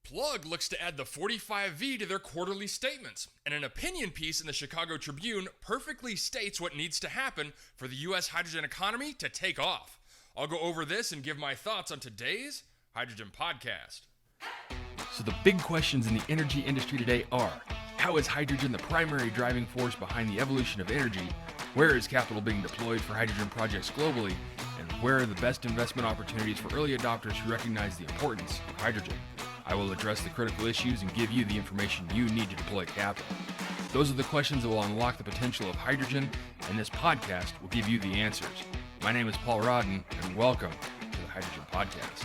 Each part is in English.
Plug looks to add the 45V to their quarterly statements, and an opinion piece in the Chicago Tribune perfectly states what needs to happen for the U.S. hydrogen economy to take off. I'll go over this and give my thoughts on today's Hydrogen Podcast. So the big questions in the energy industry today are, how is hydrogen the primary driving force behind the evolution of energy? Where is capital being deployed for hydrogen projects globally? And where are the best investment opportunities for early adopters who recognize the importance of hydrogen? I will address the critical issues and give you the information you need to deploy capital. Those are the questions that will unlock the potential of hydrogen, and this podcast will give you the answers. My name is Paul Rodden, and welcome to the Hydrogen Podcast.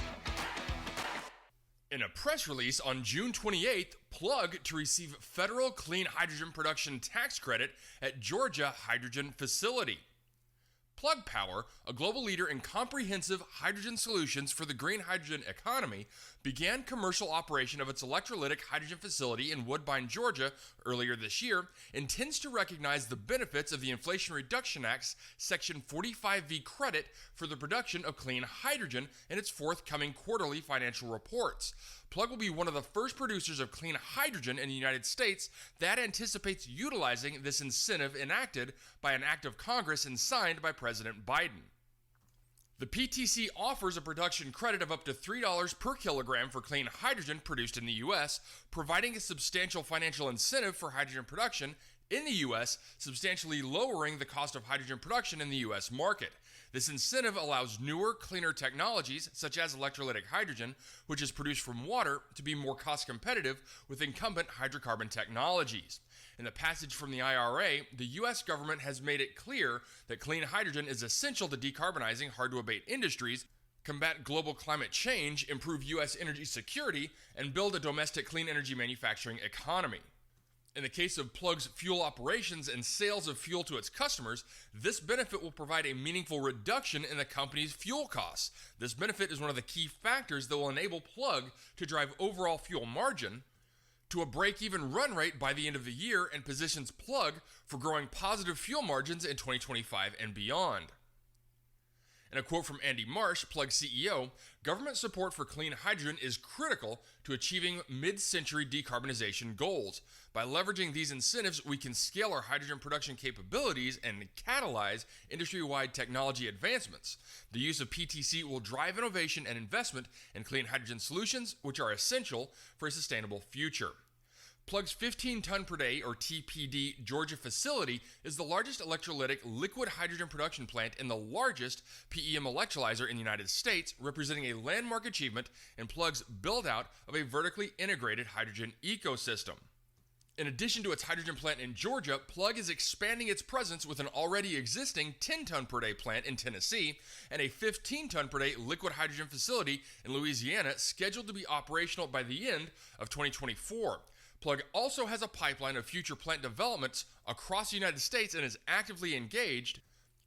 In a press release on June 28th, Plug to receive federal clean hydrogen production tax credit at Georgia Hydrogen Facility. Plug Power, a global leader in comprehensive hydrogen solutions for the green hydrogen economy, began commercial operation of its electrolytic hydrogen facility in Woodbine, Georgia earlier this year, intends to recognize the benefits of the Inflation Reduction Act's Section 45V credit for the production of clean hydrogen in its forthcoming quarterly financial reports. Plug will be one of the first producers of clean hydrogen in the United States that anticipates utilizing this incentive enacted by an act of Congress and signed by President Biden. The PTC offers a production credit of up to $3 per kilogram for clean hydrogen produced in the U.S., providing a substantial financial incentive for hydrogen production in the U.S., substantially lowering the cost of hydrogen production in the U.S. market. This incentive allows newer, cleaner technologies, such as electrolytic hydrogen, which is produced from water, to be more cost competitive with incumbent hydrocarbon technologies. In the passage from the IRA, the U.S. government has made it clear that clean hydrogen is essential to decarbonizing hard-to-abate industries, combat global climate change, improve U.S. energy security, and build a domestic clean energy manufacturing economy. In the case of Plug's fuel operations and sales of fuel to its customers, this benefit will provide a meaningful reduction in the company's fuel costs. This benefit is one of the key factors that will enable Plug to drive overall fuel margin to a break-even run rate by the end of the year and positions Plug for growing positive fuel margins in 2025 and beyond. In a quote from Andy Marsh, Plug CEO, government support for clean hydrogen is critical to achieving mid-century decarbonization goals. By leveraging these incentives, we can scale our hydrogen production capabilities and catalyze industry-wide technology advancements. The use of PTC will drive innovation and investment in clean hydrogen solutions, which are essential for a sustainable future. Plug's 15-ton per day, or TPD, Georgia facility is the largest electrolytic liquid hydrogen production plant and the largest PEM electrolyzer in the United States, representing a landmark achievement in Plug's build-out of a vertically integrated hydrogen ecosystem. In addition to its hydrogen plant in Georgia, Plug is expanding its presence with an already existing 10-ton per day plant in Tennessee and a 15-ton per day liquid hydrogen facility in Louisiana scheduled to be operational by the end of 2024. Plug also has a pipeline of future plant developments across the United States and is actively engaged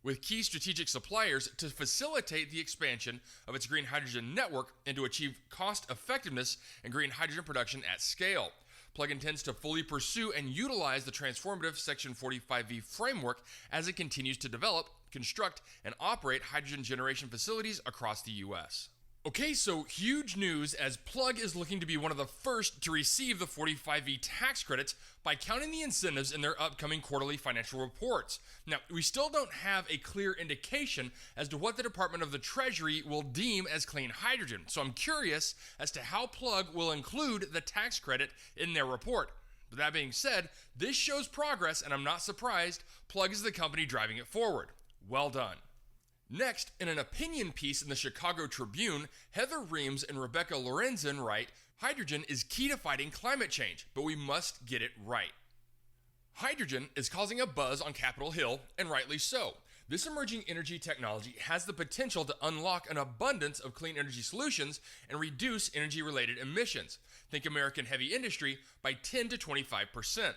with key strategic suppliers to facilitate the expansion of its green hydrogen network and to achieve cost effectiveness in green hydrogen production at scale. Plug intends to fully pursue and utilize the transformative Section 45V framework as it continues to develop, construct, and operate hydrogen generation facilities across the U.S. Okay, so huge news as Plug is looking to be one of the first to receive the 45V tax credits by counting the incentives in their upcoming quarterly financial reports. Now, we still don't have a clear indication as to what the Department of the Treasury will deem as clean hydrogen, so I'm curious as to how Plug will include the tax credit in their report. But that being said, this shows progress, and I'm not surprised Plug is the company driving it forward. Well done. Next, in an opinion piece in the Chicago Tribune, Heather Reams and Rebecca Lorenzen write, "Hydrogen is key to fighting climate change, but we must get it right." Hydrogen is causing a buzz on Capitol Hill, and rightly so. This emerging energy technology has the potential to unlock an abundance of clean energy solutions and reduce energy-related emissions. Think American heavy industry by 10 to 25%.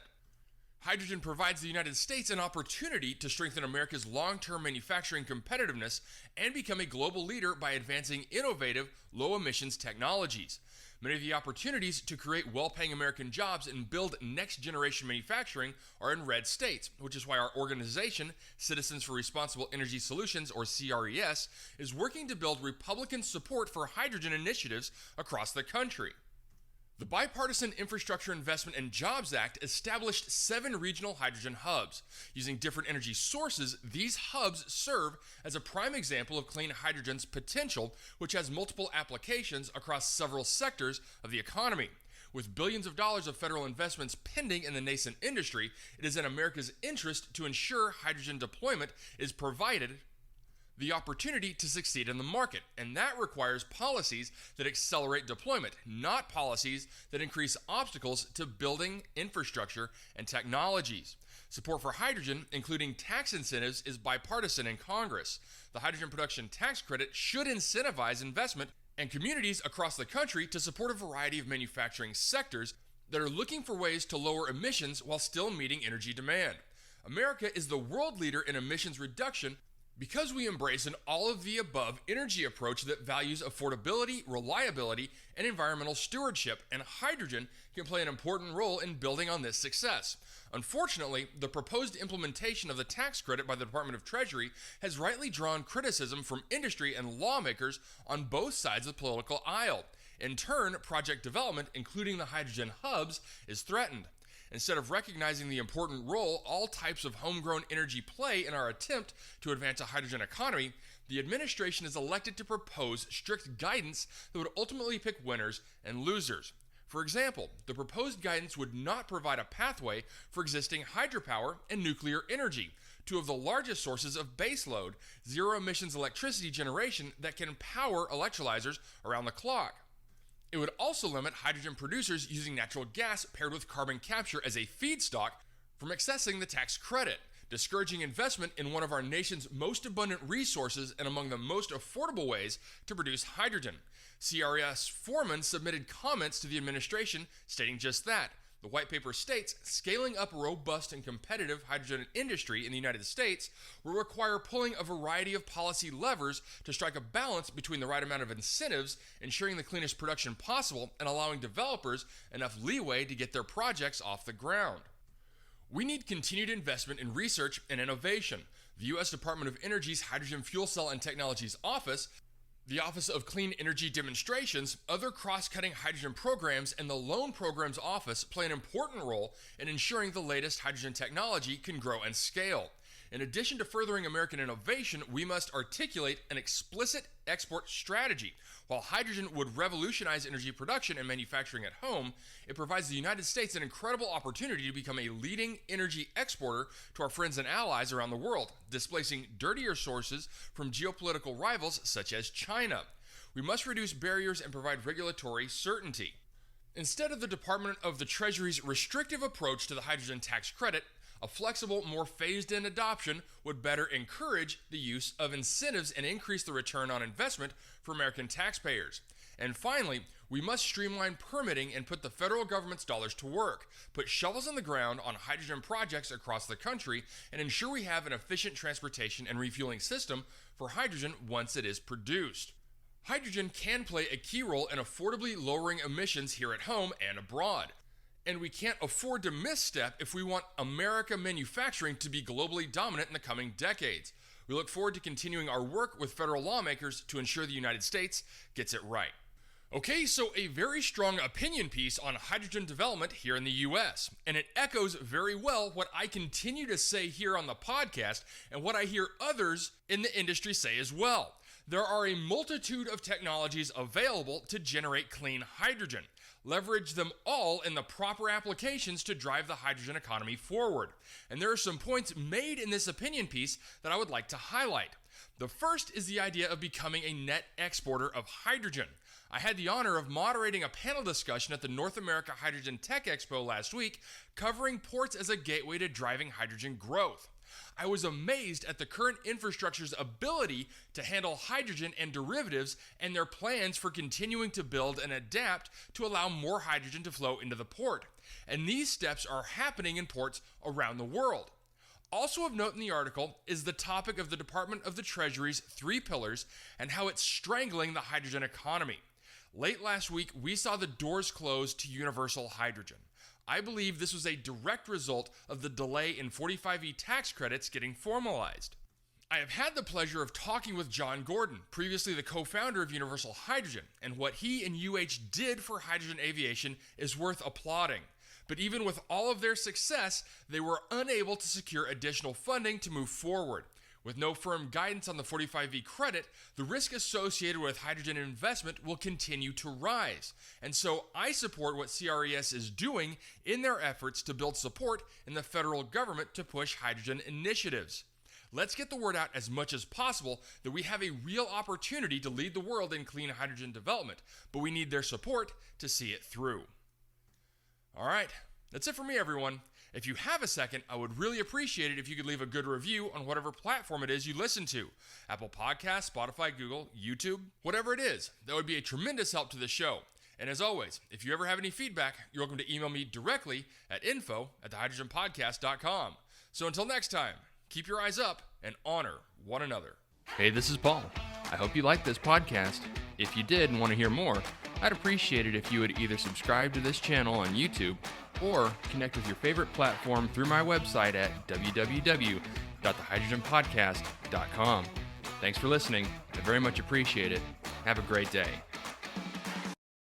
Hydrogen provides the United States an opportunity to strengthen America's long-term manufacturing competitiveness and become a global leader by advancing innovative, low-emissions technologies. Many of the opportunities to create well-paying American jobs and build next-generation manufacturing are in red states, which is why our organization, Citizens for Responsible Energy Solutions, or CRES, is working to build Republican support for hydrogen initiatives across the country. The Bipartisan Infrastructure Investment and Jobs Act established 7 regional hydrogen hubs. Using different energy sources, these hubs serve as a prime example of clean hydrogen's potential, which has multiple applications across several sectors of the economy. With billions of dollars of federal investments pending in the nascent industry, it is in America's interest to ensure hydrogen deployment is provided the opportunity to succeed in the market, and that requires policies that accelerate deployment, not policies that increase obstacles to building infrastructure and technologies. Support for hydrogen, including tax incentives, is bipartisan in Congress. The hydrogen production tax credit should incentivize investment and communities across the country to support a variety of manufacturing sectors that are looking for ways to lower emissions while still meeting energy demand. America is the world leader in emissions reduction because we embrace an all-of-the-above energy approach that values affordability, reliability, and environmental stewardship, and hydrogen can play an important role in building on this success. Unfortunately, the proposed implementation of the tax credit by the Department of Treasury has rightly drawn criticism from industry and lawmakers on both sides of the political aisle. In turn, project development, including the hydrogen hubs, is threatened. Instead of recognizing the important role all types of homegrown energy play in our attempt to advance a hydrogen economy, the administration is elected to propose strict guidance that would ultimately pick winners and losers. For example, the proposed guidance would not provide a pathway for existing hydropower and nuclear energy, 2 of the largest sources of baseload, zero-emissions electricity generation that can power electrolyzers around the clock. It would also limit hydrogen producers using natural gas paired with carbon capture as a feedstock from accessing the tax credit, discouraging investment in one of our nation's most abundant resources and among the most affordable ways to produce hydrogen. CRS foreman submitted comments to the administration stating just that. The white paper states scaling up a robust and competitive hydrogen industry in the United States will require pulling a variety of policy levers to strike a balance between the right amount of incentives, ensuring the cleanest production possible, and allowing developers enough leeway to get their projects off the ground. We need continued investment in research and innovation. The U.S. Department of Energy's Hydrogen Fuel Cell and Technologies Office, the Office of Clean Energy Demonstrations, other cross-cutting hydrogen programs, and the Loan Programs Office play an important role in ensuring the latest hydrogen technology can grow and scale. In addition to furthering American innovation, we must articulate an explicit export strategy. While hydrogen would revolutionize energy production and manufacturing at home, it provides the United States an incredible opportunity to become a leading energy exporter to our friends and allies around the world, displacing dirtier sources from geopolitical rivals such as China. We must reduce barriers and provide regulatory certainty. Instead of the Department of the Treasury's restrictive approach to the hydrogen tax credit, a flexible, more phased-in adoption would better encourage the use of incentives and increase the return on investment for American taxpayers. And finally, we must streamline permitting and put the federal government's dollars to work, put shovels in the ground on hydrogen projects across the country, and ensure we have an efficient transportation and refueling system for hydrogen once it is produced. Hydrogen can play a key role in affordably lowering emissions here at home and abroad. And we can't afford to misstep if we want America manufacturing to be globally dominant in the coming decades. We look forward to continuing our work with federal lawmakers to ensure the United States gets it right. Okay, so a very strong opinion piece on hydrogen development here in the U.S., and it echoes very well what I continue to say here on the podcast and what I hear others in the industry say as well. There are a multitude of technologies available to generate clean hydrogen. Leverage them all in the proper applications to drive the hydrogen economy forward. And there are some points made in this opinion piece that I would like to highlight. The first is the idea of becoming a net exporter of hydrogen. I had the honor of moderating a panel discussion at the North America Hydrogen Tech Expo last week, covering ports as a gateway to driving hydrogen growth. I was amazed at the current infrastructure's ability to handle hydrogen and derivatives and their plans for continuing to build and adapt to allow more hydrogen to flow into the port. And these steps are happening in ports around the world. Also of note in the article is the topic of the Department of the Treasury's 3 pillars and how it's strangling the hydrogen economy. Late last week, we saw the doors close to universal hydrogen. I believe this was a direct result of the delay in 45E tax credits getting formalized. I have had the pleasure of talking with John Gordon, previously the co-founder of Universal Hydrogen, and what he and UH did for hydrogen aviation is worth applauding. But even with all of their success, they were unable to secure additional funding to move forward. With no firm guidance on the 45V credit, the risk associated with hydrogen investment will continue to rise. And so I support what CRES is doing in their efforts to build support in the federal government to push hydrogen initiatives. Let's get the word out as much as possible that we have a real opportunity to lead the world in clean hydrogen development, but we need their support to see it through. All right, that's it for me, everyone. If you have a second, I would really appreciate it if you could leave a good review on whatever platform it is you listen to. Apple Podcasts, Spotify, Google, YouTube, whatever it is. That would be a tremendous help to the show. And as always, if you ever have any feedback, you're welcome to email me directly at info@thehydrogenpodcast.com. So until next time, keep your eyes up and honor one another. Hey, this is Paul. I hope you liked this podcast. If you did and want to hear more, I'd appreciate it if you would either subscribe to this channel on YouTube or connect with your favorite platform through my website at www.thehydrogenpodcast.com. Thanks for listening. I very much appreciate it. Have a great day.